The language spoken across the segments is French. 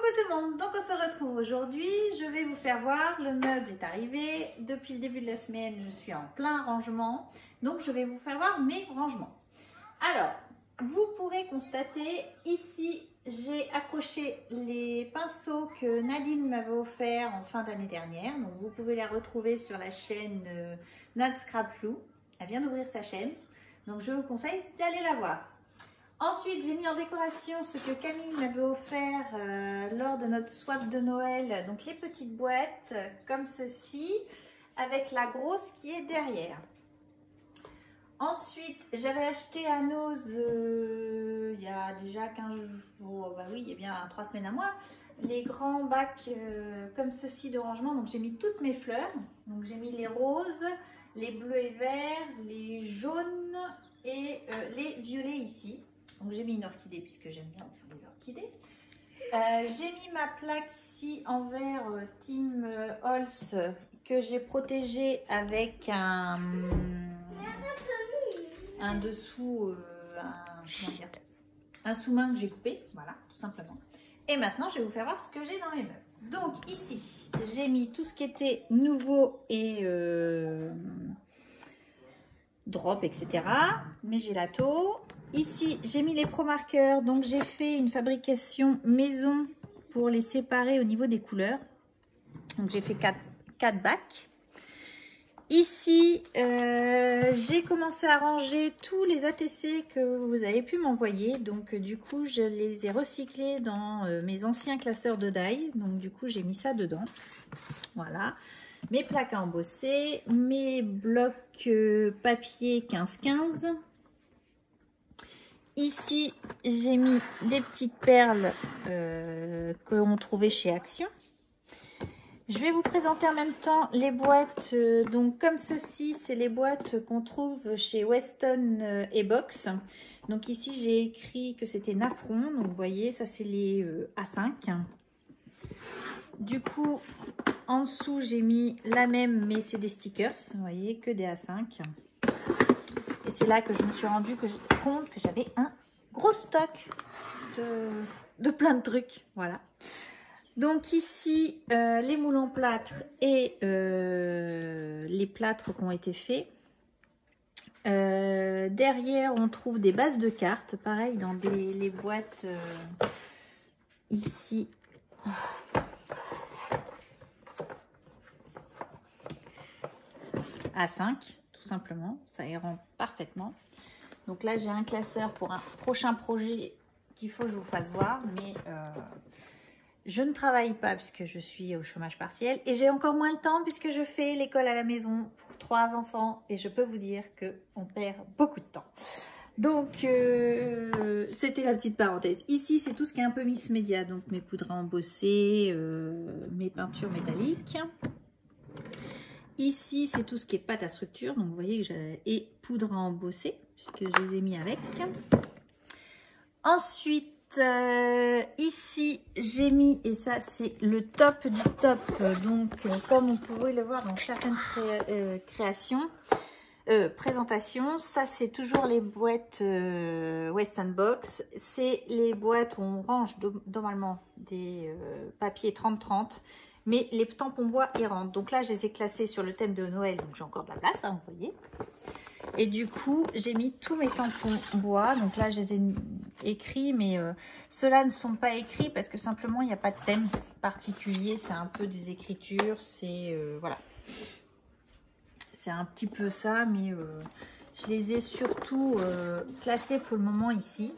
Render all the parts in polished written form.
Coucou tout le monde, donc on se retrouve aujourd'hui, je vais vous faire voir, le meuble est arrivé, depuis le début de la semaine je suis en plein rangement, donc je vais vous faire voir mes rangements. Alors, vous pourrez constater, ici j'ai accroché les pinceaux que Nadine m'avait offert en fin d'année dernière, donc vous pouvez les retrouver sur la chaîne Nad Scrapflou, elle vient d'ouvrir sa chaîne, donc je vous conseille d'aller la voir. Ensuite, j'ai mis en décoration ce que Camille m'avait offert lors de notre swap de Noël. Donc les petites boîtes comme ceci, avec la grosse qui est derrière. Ensuite, j'avais acheté à Nose il y a déjà 15 jours, bah oui, il y a bien 3 semaines à moi, les grands bacs comme ceci de rangement. Donc j'ai mis toutes mes fleurs. Donc j'ai mis les roses, les bleus et verts, les jaunes et les violets ici. Donc j'ai mis une orchidée puisque j'aime bien les orchidées. J'ai mis ma plaque ici en verre Tim Holtz que j'ai protégée avec un dessous, un sous-main que j'ai coupé, voilà, tout simplement. Et maintenant, je vais vous faire voir ce que j'ai dans mes meubles. Donc ici, j'ai mis tout ce qui était nouveau et drop, etc. Mes gélatos. Ici, j'ai mis les pro marqueurs, donc j'ai fait une fabrication maison pour les séparer au niveau des couleurs. Donc j'ai fait 4 bacs. Ici, j'ai commencé à ranger tous les ATC que vous avez pu m'envoyer. Donc du coup, je les ai recyclés dans mes anciens classeurs de die. Donc du coup, j'ai mis ça dedans. Voilà. Mes plaques à embosser, mes blocs papier 15-15. Ici, j'ai mis des petites perles qu'on trouvait chez Action. Je vais vous présenter en même temps les boîtes. Donc, comme ceci, c'est les boîtes qu'on trouve chez Weston et Box. Donc ici, j'ai écrit que c'était Napron. Donc, vous voyez, ça, c'est les A5. Du coup, en dessous, j'ai mis la même, mais c'est des stickers. Vous voyez, que des A5. Et c'est là que je me suis rendu compte que j'avais un gros stock de plein de trucs. Voilà. Donc ici, les moules en plâtre et les plâtres qui ont été faits. Derrière, on trouve des bases de cartes. Pareil, dans les boîtes ici. A5. Tout simplement, ça y rend parfaitement. Donc là, j'ai un classeur pour un prochain projet qu'il faut que je vous fasse voir, mais je ne travaille pas puisque je suis au chômage partiel et j'ai encore moins le temps puisque je fais l'école à la maison pour 3 enfants et je peux vous dire qu'on perd beaucoup de temps. Donc, c'était la petite parenthèse. Ici, c'est tout ce qui est un peu mix média, donc mes poudres à embosser, mes peintures métalliques. Ici, c'est tout ce qui est pâte à structure. Donc, vous voyez que j'ai et poudre à embosser, puisque je les ai mis avec. Ensuite, ici, j'ai mis, et ça, c'est le top du top. Donc, comme vous pouvez le voir dans certaines présentations, ça, c'est toujours les boîtes Weston Box. C'est les boîtes où on range normalement des papiers 30-30. Mais les tampons bois errantent. Donc là, je les ai classés sur le thème de Noël. Donc j'ai encore de la place, hein, vous voyez. Et du coup, j'ai mis tous mes tampons bois. Donc là, je les ai écrits. Mais ceux-là ne sont pas écrits parce que simplement, il n'y a pas de thème particulier. C'est un peu des écritures. C'est voilà. C'est un petit peu ça. Mais je les ai surtout classés pour le moment ici.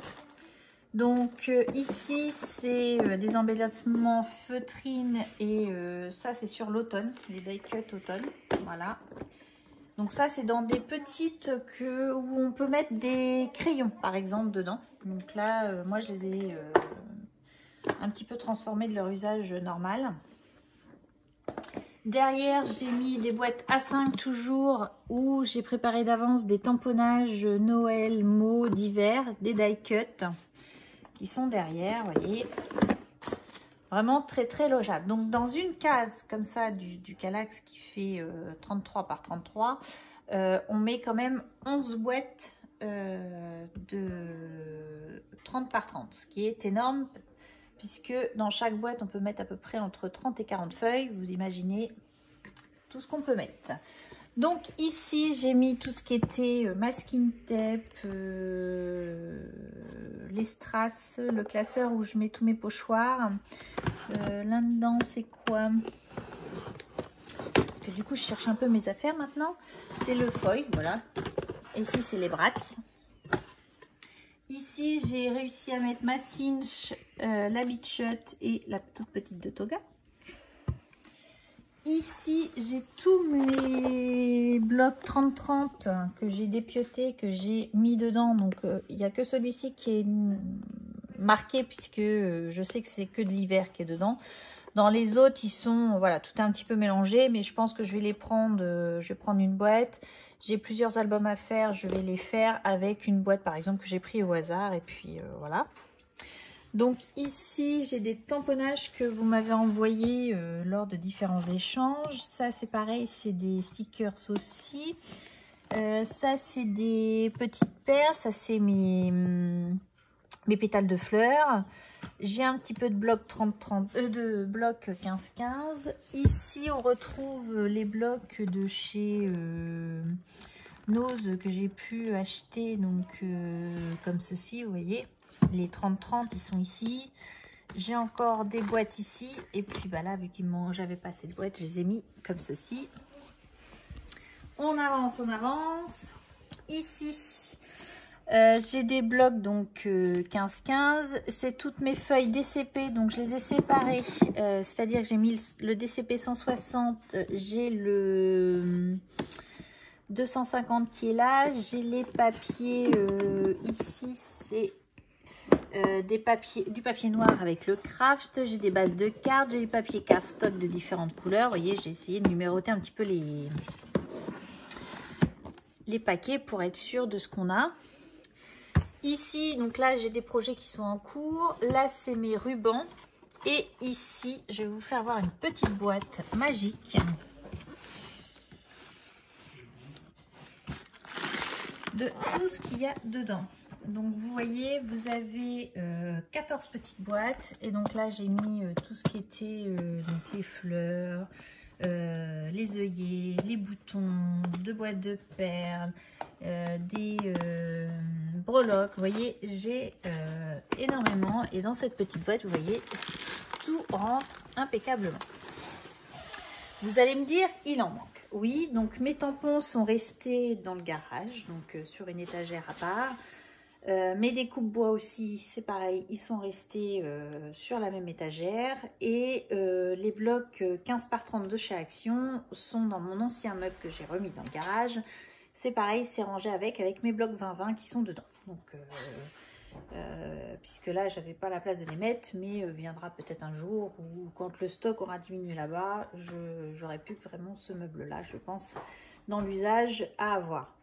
Donc ici, c'est des embellissements feutrines et ça, c'est sur l'automne, les die cut automne. Voilà. Donc ça, c'est dans des petites où on peut mettre des crayons, par exemple, dedans. Donc là, moi, je les ai un petit peu transformés de leur usage normal. Derrière, j'ai mis des boîtes A5 toujours où j'ai préparé d'avance des tamponnages Noël, mots, d'hiver, des die cut. Qui sont derrière, vous voyez, vraiment très très logeable. Donc dans une case comme ça du Kallax qui fait 33 par 33, on met quand même 11 boîtes de 30 par 30, ce qui est énorme puisque dans chaque boîte, on peut mettre à peu près entre 30 et 40 feuilles. Vous imaginez tout ce qu'on peut mettre. Donc ici, j'ai mis tout ce qui était masking tape, les strass, le classeur où je mets tous mes pochoirs. Là-dedans, c'est quoi? Parce que du coup, je cherche un peu mes affaires maintenant. C'est le foil, voilà. Ici, c'est les brats. Ici, j'ai réussi à mettre ma cinch, la bichette et la toute petite de Toga. Ici, j'ai tous mes blocs 30-30 que j'ai dépiotés, que j'ai mis dedans. Donc, il n'y a que celui-ci qui est marqué puisque je sais que c'est que de l'hiver qui est dedans. Dans les autres, ils sont, voilà, tout est un petit peu mélangé, mais je pense que je vais les prendre, je vais prendre une boîte. J'ai plusieurs albums à faire, je vais les faire avec une boîte, par exemple, que j'ai pris au hasard, et puis voilà. Donc ici, j'ai des tamponnages que vous m'avez envoyés lors de différents échanges. Ça, c'est pareil, c'est des stickers aussi. Ça, c'est des petites perles. Ça, c'est mes pétales de fleurs. J'ai un petit peu de bloc 30-30, de bloc 15-15. Ici, on retrouve les blocs de chez Nose que j'ai pu acheter, donc comme ceci, vous voyez. Les 30-30, ils sont ici. J'ai encore des boîtes ici. Et puis bah là, vu que j'avais pas assez de boîtes, je les ai mis comme ceci. On avance, on avance. Ici, j'ai des blocs donc 15-15. C'est toutes mes feuilles DCP, donc je les ai séparées. C'est-à-dire que j'ai mis le DCP 160, j'ai le 250 qui est là. J'ai les papiers ici, c'est du papier noir avec le craft. J'ai des bases de cartes, j'ai du papier cardstock de différentes couleurs. Vous voyez, j'ai essayé de numéroter un petit peu les paquets pour être sûr de ce qu'on a. Ici, donc là, j'ai des projets qui sont en cours. Là, c'est mes rubans. Et ici, je vais vous faire voir une petite boîte magique de tout ce qu'il y a dedans. Donc vous voyez, vous avez 14 petites boîtes. Et donc là, j'ai mis tout ce qui était donc les fleurs, les œillets, les boutons, 2 boîtes de perles, des breloques. Vous voyez, j'ai énormément. Et dans cette petite boîte, vous voyez, tout rentre impeccablement. Vous allez me dire, il en manque. Oui, donc mes tampons sont restés dans le garage, donc sur une étagère à part. Mes découpes bois aussi, c'est pareil, ils sont restés sur la même étagère. Et les blocs 15 par 30 de chez Action sont dans mon ancien meuble que j'ai remis dans le garage. C'est pareil, c'est rangé avec mes blocs 20-20 qui sont dedans. Donc, puisque là, j'avais pas la place de les mettre, mais viendra peut-être un jour où quand le stock aura diminué là-bas, j'aurai plus vraiment ce meuble-là, je pense, dans l'usage à avoir.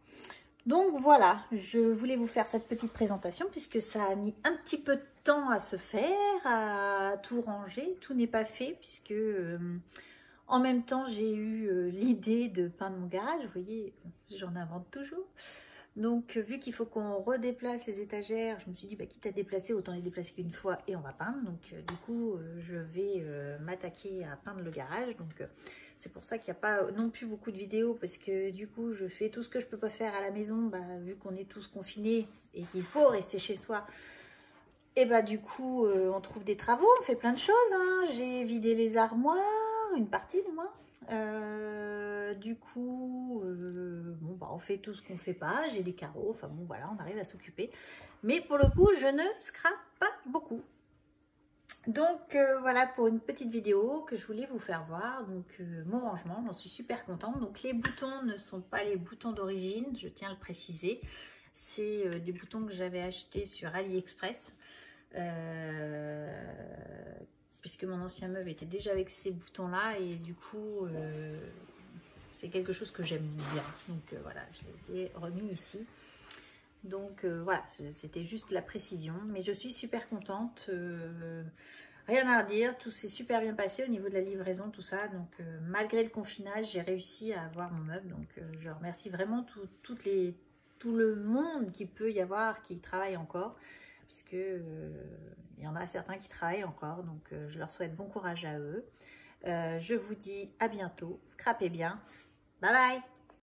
Donc voilà, je voulais vous faire cette petite présentation puisque ça a mis un petit peu de temps à se faire, à tout ranger. Tout n'est pas fait puisque en même temps j'ai eu l'idée de peindre mon garage. Vous voyez, j'en invente toujours. Donc vu qu'il faut qu'on redéplace les étagères, je me suis dit bah, quitte à déplacer, autant les déplacer qu'une fois et on va peindre. Donc du coup je vais m'attaquer à peindre le garage. Donc c'est pour ça qu'il n'y a pas non plus beaucoup de vidéos parce que du coup je fais tout ce que je peux pas faire à la maison, bah, vu qu'on est tous confinés et qu'il faut rester chez soi. Et bah du coup on trouve des travaux, on fait plein de choses. Hein. J'ai vidé les armoires, une partie du moins. Du coup bon, bah, on fait tout ce qu'on fait pas. J'ai des carreaux, enfin bon voilà, on arrive à s'occuper. Mais pour le coup je ne scrape pas beaucoup. Donc voilà pour une petite vidéo que je voulais vous faire voir. Donc mon rangement, j'en suis super contente. Donc les boutons ne sont pas les boutons d'origine, je tiens à le préciser. C'est des boutons que j'avais achetés sur AliExpress. Puisque mon ancien meuble était déjà avec ces boutons là et du coup c'est quelque chose que j'aime bien. Donc voilà, je les ai remis ici. Donc voilà, c'était juste la précision. Mais je suis super contente. Rien à redire, tout s'est super bien passé au niveau de la livraison, tout ça. Donc malgré le confinage, j'ai réussi à avoir mon meuble. Donc je remercie vraiment tout le monde qui peut y avoir, qui travaille encore. puisque il y en a certains qui travaillent encore, donc je leur souhaite bon courage à eux. Je vous dis à bientôt, scrapez bien, bye bye.